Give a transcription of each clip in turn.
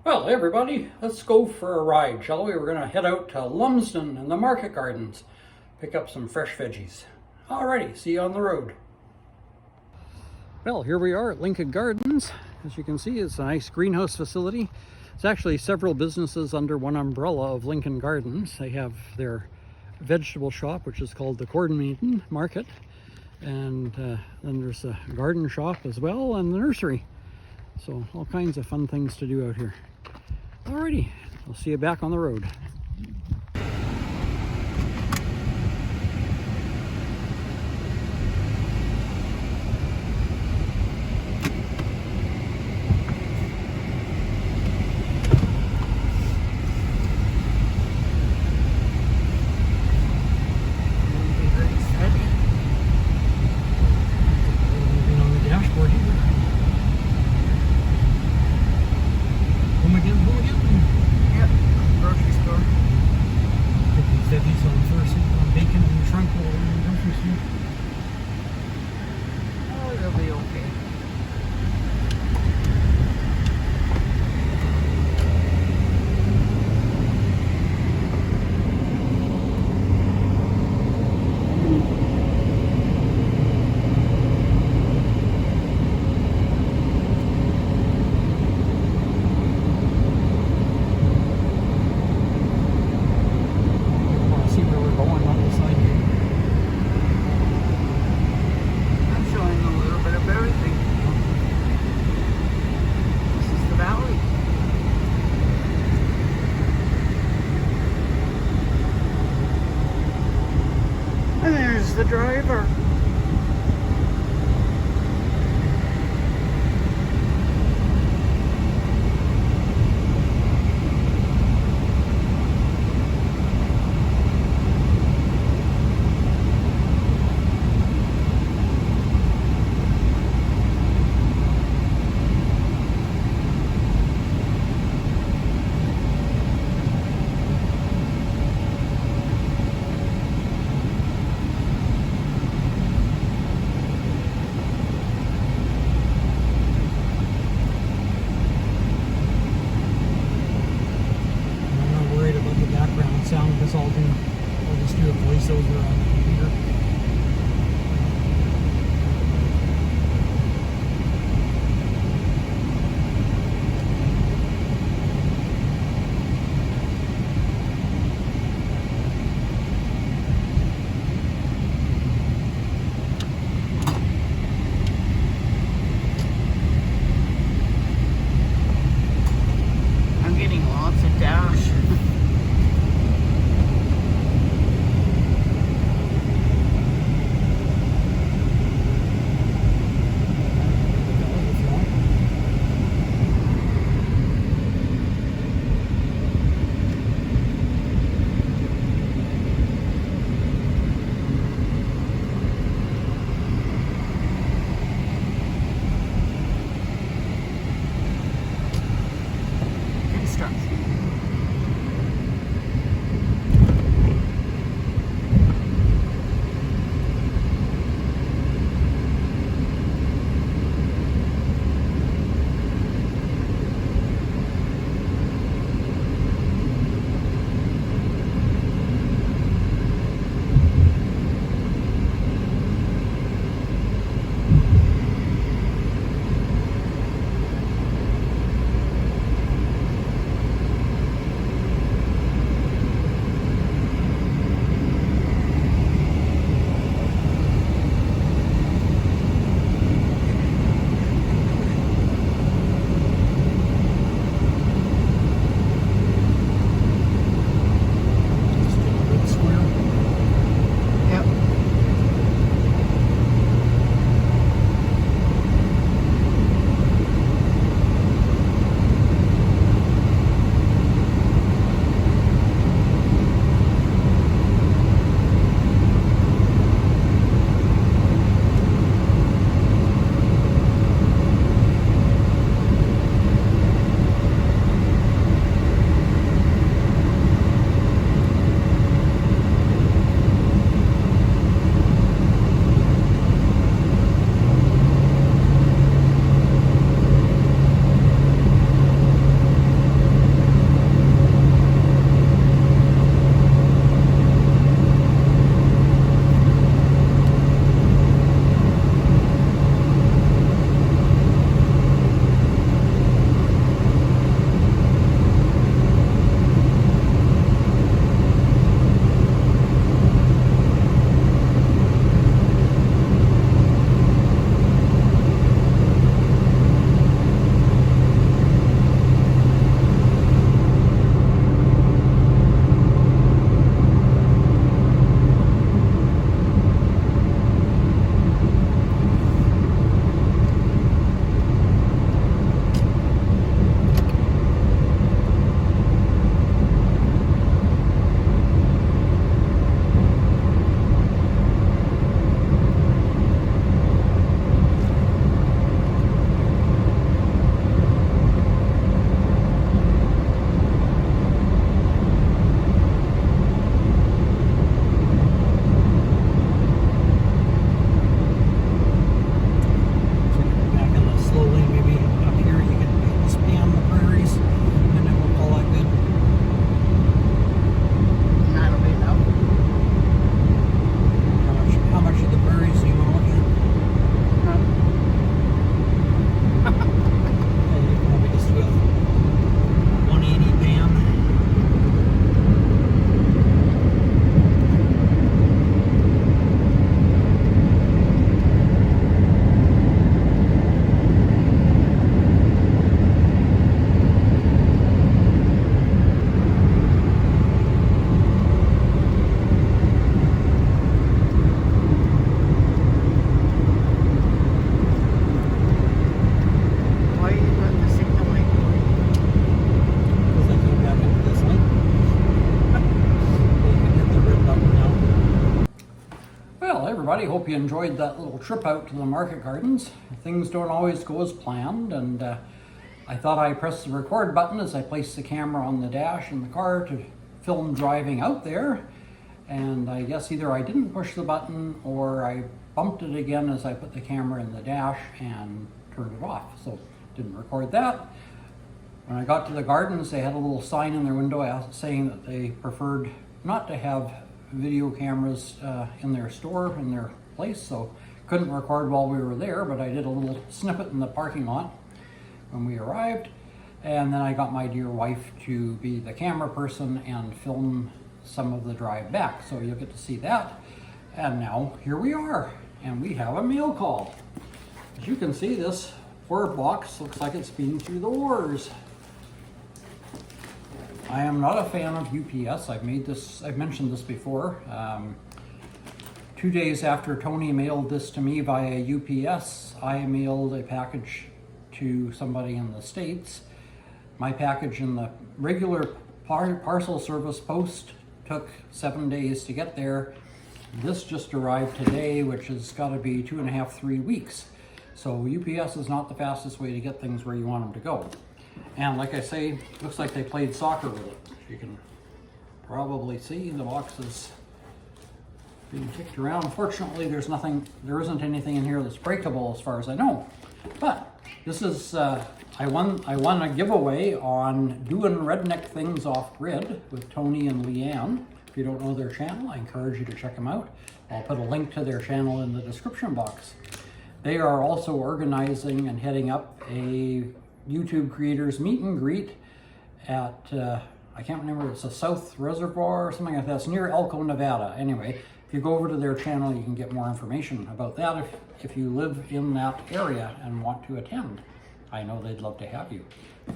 Well, hey everybody, let's go for a ride, shall we? We're going to head out to Lumsden and the market gardens, pick up some fresh veggies. Alrighty, see you on the road. Well, here we are at Lincoln Gardens. As you can see, it's a nice greenhouse facility. It's actually several businesses under one umbrella of Lincoln Gardens. They have their vegetable shop, which is called the Corn Maiden Market, and then there's a garden shop as well, and the nursery. So all kinds of fun things to do out here. Alrighty, I'll see you back on the road. The driver. Sound because I'll just do a voiceover on the computer. I'm getting lots of dash. everybody. Hope you enjoyed that little trip out to the market gardens. Things don't always go as planned, and I thought I pressed the record button as I placed the camera on the dash in the car to film driving out there. And I guess either I didn't push the button or I bumped it again as I put the camera in the dash and turned it off. So didn't record that. When I got to the gardens, they had a little sign in their window saying that they preferred not to have video cameras in their store, in their place, so couldn't record while we were there, but I did a little snippet in the parking lot when we arrived. And then I got my dear wife to be the camera person and film some of the drive back, so you'll get to see that. And now here we are, and we have a mail call. As you can see, this box looks like it's been through the wars. I am not a fan of UPS. I've mentioned this before. 2 days after Tony mailed this to me via UPS, I mailed a package to somebody in the States. My package in the regular parcel service post took 7 days to get there. This just arrived today, which has got to be 2.5, 3 weeks. So UPS is not the fastest way to get things where you want them to go. And like I say, looks like they played soccer with it. You can probably see the box is being kicked around. Fortunately, there isn't anything in here that's breakable as far as I know. But this is, I won a giveaway on doing redneck things off grid with Tony and Leanne. If you don't know their channel, I encourage you to check them out. I'll put a link to their channel in the description box. They are also organizing and heading up a YouTube creators meet and greet at, I can't remember, it's a South Reservoir or something like that. It's near Elko, Nevada. Anyway, if you go over to their channel, you can get more information about that if you live in that area and want to attend. I know they'd love to have you.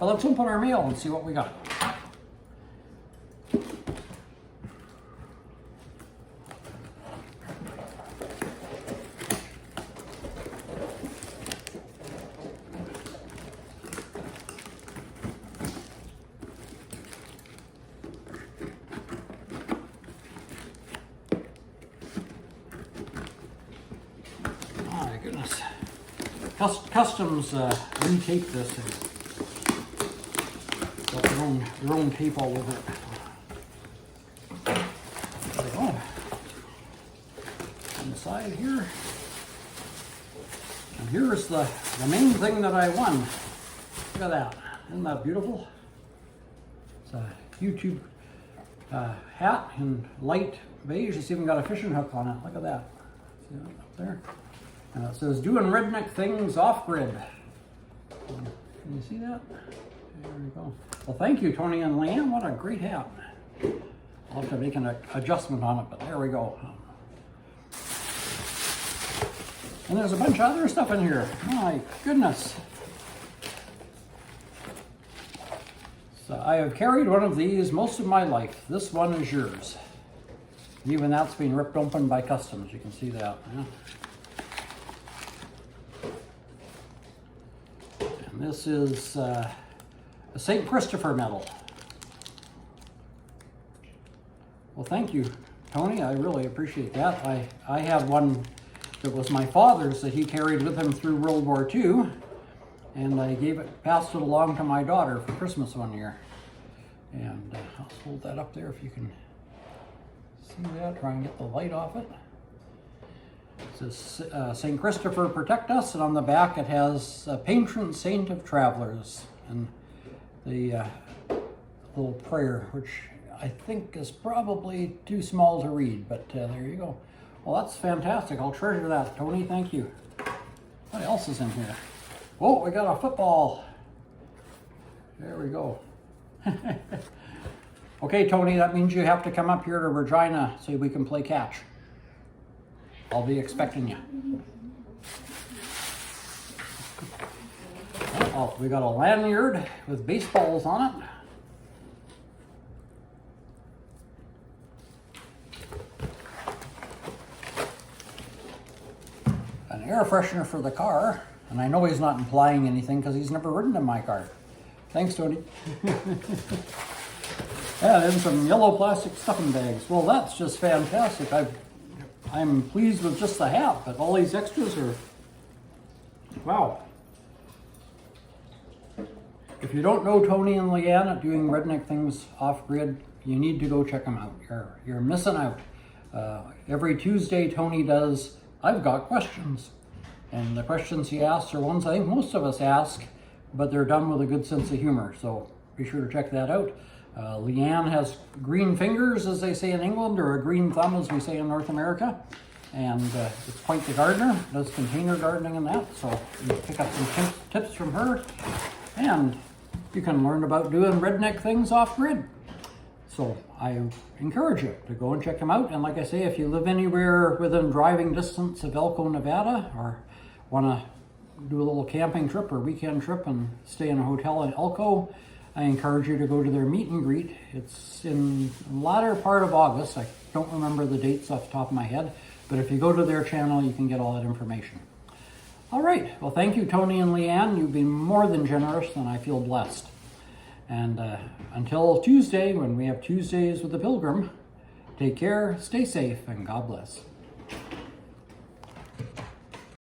Well, let's open our mail and see what we got. Goodness. Customs retape this and got their own tape all over it. There we go. Inside here. And here's the main thing that I won. Look at that. Isn't that beautiful? It's a YouTube hat in light beige. It's even got a fishing hook on it. Look at that. See that up there? It says, doing redneck things off-grid. Can you see that? There we go. Well, thank you, Tony and Leanne. What a great hat. I'll have to make an adjustment on it, but there we go. And there's a bunch of other stuff in here. My goodness. So I have carried one of these most of my life. This one is yours. Even that's being ripped open by customs. You can see that. Yeah. This is a St. Christopher medal. Well, thank you, Tony. I really appreciate that. I have one that was my father's that he carried with him through World War II, and I passed it along to my daughter for Christmas one year. And I'll hold that up there if you can see that. Try and get the light off it. It says, St. Christopher protect us, and on the back it has patron saint of travelers, and the little prayer, which I think is probably too small to read, but there you go. Well, that's fantastic. I'll treasure that, Tony. Thank you. What else is in here? Whoa, we got a football. There we go. Okay, Tony, that means you have to come up here to Regina so we can play catch. I'll be expecting you. Oh, we got a lanyard with baseballs on it. An air freshener for the car. And I know he's not implying anything because he's never ridden in my car. Thanks, Tony. Yeah, and some yellow plastic stuffing bags. Well, that's just fantastic. I'm pleased with just the hat, but all these extras are, wow. If you don't know Tony and Leanne at Doing Redneck Things Off-Grid, you need to go check them out. You're missing out. Every Tuesday, Tony does I've Got Questions. And the questions he asks are ones I think most of us ask, but they're done with a good sense of humor. So be sure to check that out. Leanne has green fingers, as they say in England, or a green thumb, as we say in North America. And it's quite the gardener, does container gardening and that. So you pick up some tips from her. And you can learn about doing redneck things off-grid. So I encourage you to go and check them out. And like I say, if you live anywhere within driving distance of Elko, Nevada, or want to do a little camping trip or weekend trip and stay in a hotel in Elko, I encourage you to go to their meet and greet. It's in the latter part of August. I don't remember the dates off the top of my head, but if you go to their channel, you can get all that information. All right, well, thank you, Tony and Leanne. You've been more than generous, and I feel blessed. And until Tuesday, when we have Tuesdays with the Pilgrim, take care, stay safe, and God bless.